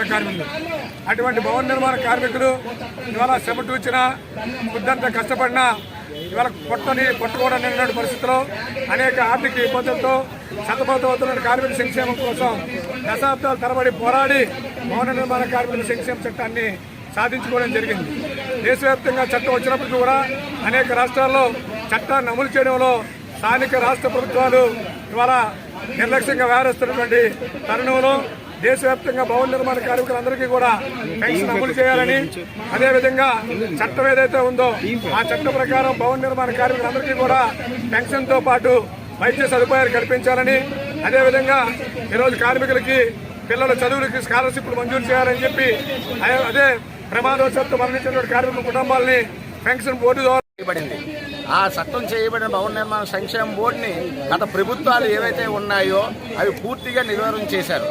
నిర్మాణ కార్మికులు. అటువంటి భవన నిర్మాణ కార్మికులు ఇవాళ శ్రమ చూచిన బుద్ధంతా కష్టపడినా ఇవాళ కొట్టుకోవడం నిన్న పరిస్థితుల్లో అనేక ఆర్థిక ఇబ్బందులతో సతమతమవుతున్న కార్మిక సంక్షేమం కోసం దశాబ్దాల తరబడి పోరాడి భవన నిర్మాణ కార్మికుల సంక్షేమ చట్టాన్ని సాధించుకోవడం జరిగింది. దేశవ్యాప్తంగా చట్టం వచ్చినప్పటికీ కూడా అనేక రాష్ట్రాల్లో చట్టాన్ని అమలు చేయడంలో స్థానిక రాష్ట్ర ప్రభుత్వాలు ఇవాళ నిర్లక్ష్యంగా వ్యవహరిస్తున్నటువంటి తరుణంలో దేశవ్యాప్తంగా భవన నిర్మాణ కార్మికులందరికీ కూడా పెన్షన్ అమలు చేయాలని, అదేవిధంగా చట్టం ఏదైతే ఉందో ఆ చట్టం ప్రకారం భవన నిర్మాణ కార్మికులందరికీ కూడా పెన్షన్తో పాటు వైద్య సదుపాయాలు కల్పించాలని, అదేవిధంగా ఈరోజు కార్మికులకి పిల్లల చదువులకి స్కాలర్షిప్లు మంజూరు చేయాలని చెప్పి అదే ప్రమాదవశాత్తు మరణించినటువంటి కార్మికుల కుటుంబాలని పెన్షన్ బోర్డు ద్వారా ఆ చట్టం చేయబడిన భవన నిర్మాణ సంక్షేమ బోర్డుని గత ప్రభుత్వాలు ఏవైతే ఉన్నాయో అవి పూర్తిగా నిర్వహణ చేశారు.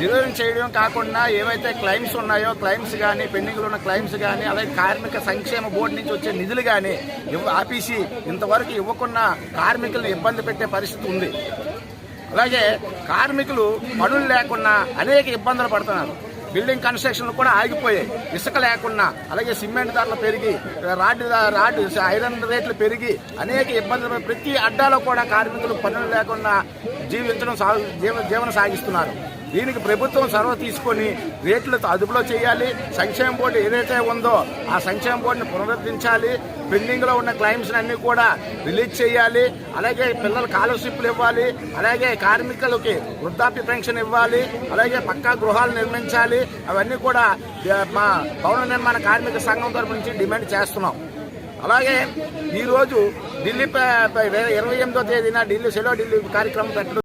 నిర్వహణ చేయడం కాకుండా ఏవైతే క్లైమ్స్ ఉన్నాయో క్లైమ్స్ కానీ పెండింగ్లో ఉన్న క్లైమ్స్ కానీ అలాగే కార్మిక సంక్షేమ బోర్డు నుంచి వచ్చే నిధులు కానీ ఆపేసి ఇంతవరకు ఇవ్వకుండా కార్మికులను ఇబ్బంది పెట్టే పరిస్థితి ఉంది. అలాగే కార్మికులు పనులు లేకుండా అనేక ఇబ్బందులు పడుతున్నారు. బిల్డింగ్ కన్స్ట్రక్షన్లు కూడా ఆగిపోయాయి. ఇసుక లేకుండా, అలాగే సిమెంట్ ధరలు పెరిగి, రాడ్ ఐరన్ రేట్లు పెరిగి అనేక ఇబ్బందులు, ప్రతి అడ్డాలో కూడా కార్మికులు పనులు లేకుండా జీవనం సాగిస్తున్నారు. దీనికి ప్రభుత్వం చొరవ తీసుకొని రేట్లు అదుపులో చేయాలి. సంక్షేమ బోర్డు ఏదైతే ఉందో ఆ సంక్షేమ బోర్డుని పునరుద్ధరించాలి. పెండింగ్లో ఉన్న క్లైమ్స్ అన్ని కూడా రిలీజ్ చేయాలి. అలాగే పిల్లల స్కాలర్షిప్లు ఇవ్వాలి. అలాగే కార్మికులకి వృద్ధాప్య పెన్షన్ ఇవ్వాలి. అలాగే పక్కా గృహాలు నిర్మించాలి. అవన్నీ కూడా మా భవన నిర్మాణ కార్మిక సంఘం తరపు నుంచి డిమాండ్ చేస్తున్నాం. అలాగే ఈరోజు ఢిల్లీ 28వ తేదీన ఢిల్లీ సెలవు ఢిల్లీ కార్యక్రమం పెట్టడం